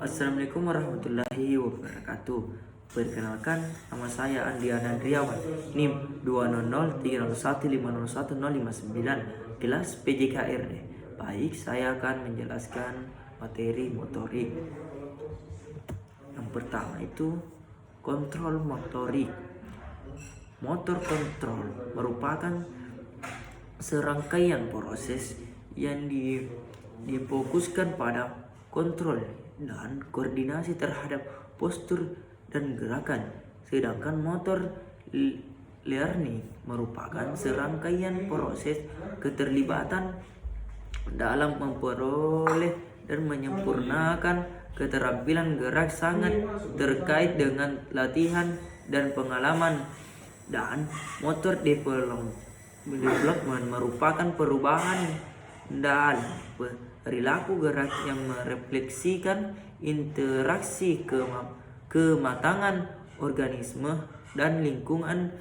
Assalamualaikum warahmatullahi wabarakatuh. Perkenalkan, nama saya Andi Anandriawan, NIM 20030150159, kelas PJKRD. Baik, saya akan menjelaskan materi motorik. Yang pertama itu kontrol motorik. Motor kontrol merupakan serangkaian proses yang difokuskan pada kontrol dan koordinasi terhadap postur dan gerakan. Sedangkan motor learning merupakan serangkaian proses keterlibatan dalam memperoleh dan menyempurnakan keterampilan gerak, sangat terkait dengan latihan dan pengalaman. Dan motor development merupakan perubahan dalam perilaku gerak yang merefleksikan interaksi kematangan organisme dan lingkungan.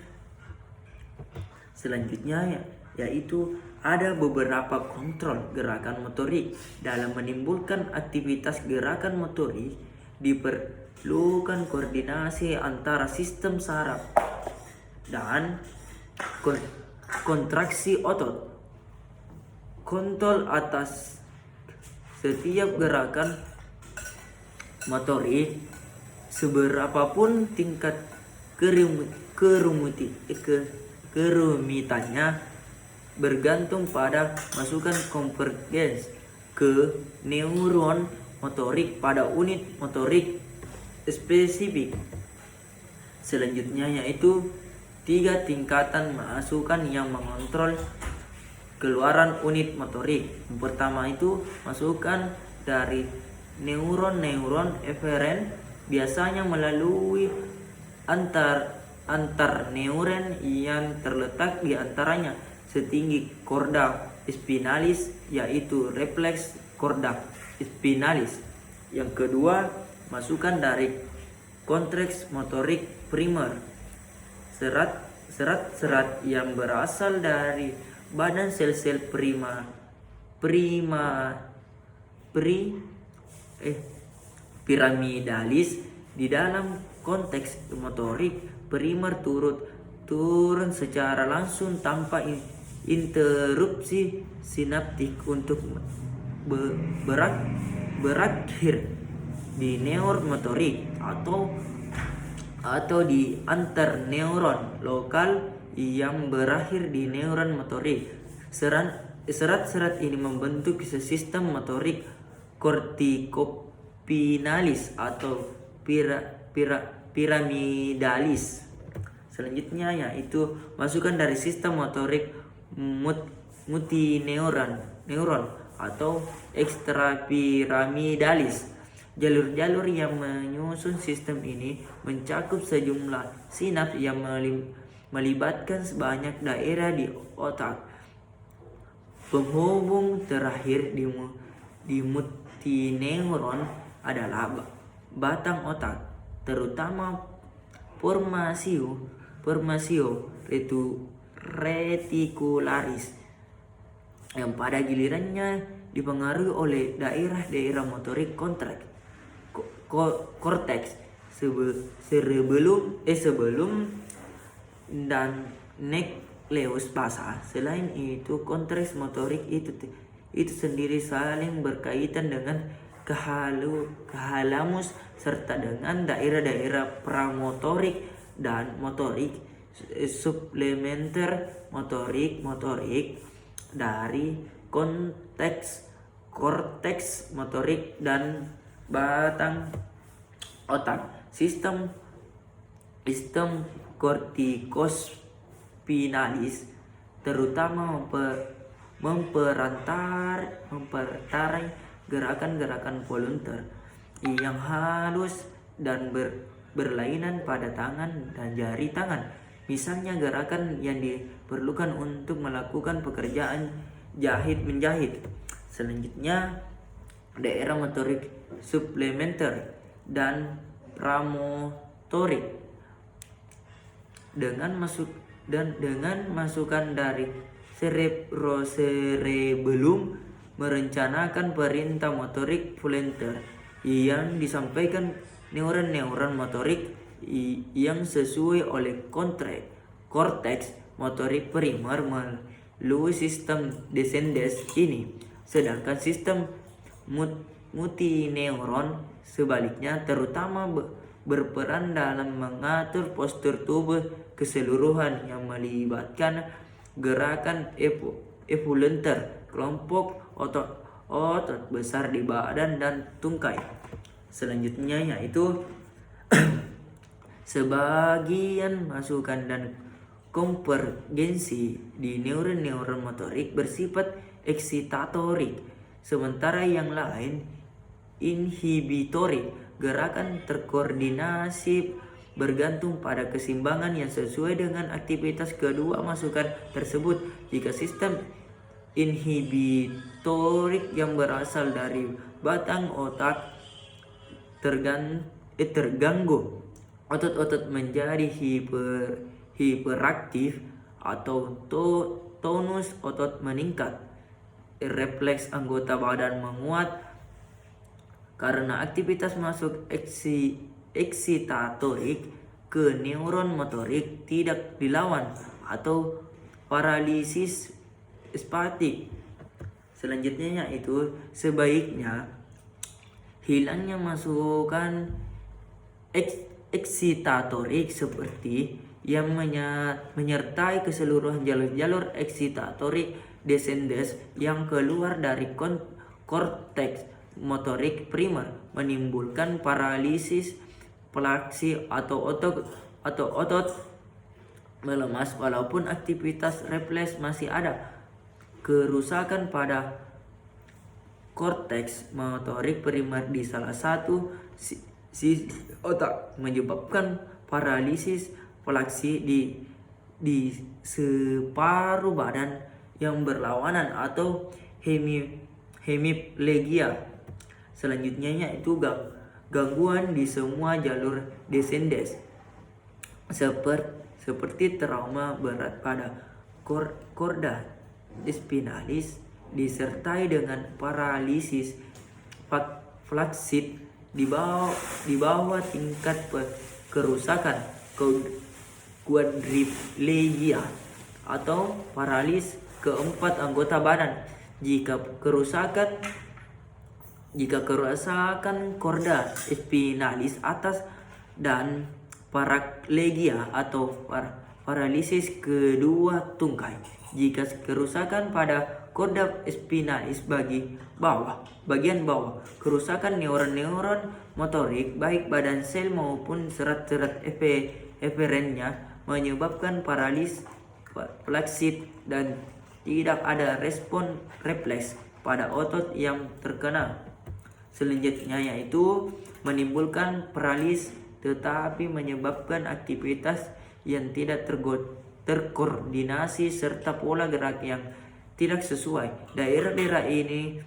Selanjutnya yaitu ada beberapa kontrol gerakan motorik. Dalam menimbulkan aktivitas gerakan motorik diperlukan koordinasi antara sistem saraf dan kontraksi otot. Kontrol atas setiap gerakan motorik, seberapapun tingkat kerumitannya, bergantung pada masukan konvergens ke neuron motorik pada unit motorik spesifik. Selanjutnya yaitu 3 tingkatan masukan yang mengontrol keluaran unit motorik. Yang pertama itu masukan dari neuron eferen, biasanya melalui antar neuron yang terletak di antaranya setinggi korda spinalis, yaitu refleks korda spinalis. Yang kedua, masukan dari korteks motorik primer, serat yang berasal dari badan sel-sel piramidalis. Di dalam konteks motorik primer turun secara langsung tanpa interupsi sinaptik untuk berakhir di neuron motorik atau di antar neuron lokal yang berakhir di neuron motorik. Serat-serat ini membentuk sistem motorik kortikopinalis atau piramidalis. Selanjutnya yaitu masukan dari sistem motorik multineuron atau ekstrapiramidalis. Jalur-jalur yang menyusun sistem ini mencakup sejumlah sinaps yang melibatkan sebanyak daerah di otak. Penghubung terakhir di multineuron adalah batang otak, terutama formasio reticularis, yang pada gilirannya dipengaruhi oleh daerah-daerah motorik korteks sebelum dan nukleus basal. Selain itu, korteks motorik itu sendiri saling berkaitan dengan kahalamus serta dengan daerah-daerah pramotorik dan motorik suplementer motorik dari korteks motorik dan batang otak. Sistem kortikospinalis terutama mempertarai gerakan-gerakan volunteer yang halus dan berlainan pada tangan dan jari tangan. Misalnya gerakan yang diperlukan untuk melakukan pekerjaan menjahit. Selanjutnya, daerah motorik suplementer dan pramotorik dengan masukan dari cerebellum merencanakan perintah motorik volunteer yang disampaikan neuron motorik yang sesuai oleh korteks motorik primer melalui sistem descendens ini, sedangkan sistem multineuron sebaliknya terutama berperan dalam mengatur postur tubuh keseluruhan yang melibatkan gerakan evolunter kelompok otot besar di badan dan tungkai. Selanjutnya yaitu sebagian masukan dan konvergensi di neuron motorik bersifat eksitatorik, sementara yang lain inhibitorik. Gerakan terkoordinasi bergantung pada keseimbangan yang sesuai dengan aktivitas kedua masukan tersebut. Jika sistem inhibitorik yang berasal dari batang otak terganggu, otot-otot menjadi hiperaktif atau tonus otot meningkat, refleks anggota badan menguat karena aktivitas masuk eksitatorik ke neuron motorik tidak dilawan, atau paralisis spastik. Selanjutnya yaitu sebaiknya hilangnya masukan eksitatorik seperti yang menyertai keseluruhan jalur-jalur eksitatorik descendens yang keluar dari korteks motorik primer menimbulkan paralisis plaksi atau otot melemas walaupun aktivitas refleks masih ada. Kerusakan pada korteks motorik primer di salah satu sisi otak menyebabkan paralisis plaksi di separuh badan yang berlawanan atau hemiplegia. Selanjutnya yaitu gangguan di semua jalur descendens seperti trauma berat pada korda spinalis disertai dengan paralisis flaksid di bawah tingkat kerusakan quadriplegia atau paralis keempat anggota badan. Jika kerusakan korda spinalis atas dan paraplegia atau paralisis kedua tungkai. Jika kerusakan pada korda spinalis bagian bawah, kerusakan neuron motorik baik badan sel maupun serat-serat eferennya menyebabkan paralis flaksid dan tidak ada respon refleks pada otot yang terkena. Selanjutnya yaitu menimbulkan paralis tetapi menyebabkan aktivitas yang tidak terkoordinasi serta pola gerak yang tidak sesuai. Daerah-daerah ini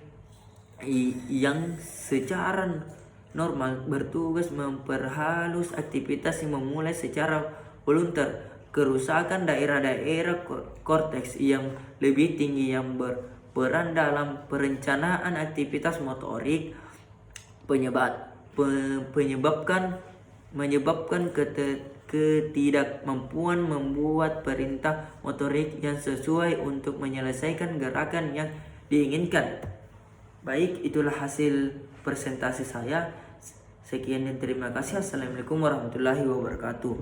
yang secara normal bertugas memperhalus aktivitas yang memulai secara volunter. Kerusakan daerah-daerah korteks yang lebih tinggi yang berperan dalam perencanaan aktivitas motorik menyebabkan ketidakmampuan membuat perintah motorik yang sesuai untuk menyelesaikan gerakan yang diinginkan. Baik, itulah hasil presentasi saya. Sekian dan terima kasih. Assalamualaikum warahmatullahi wabarakatuh.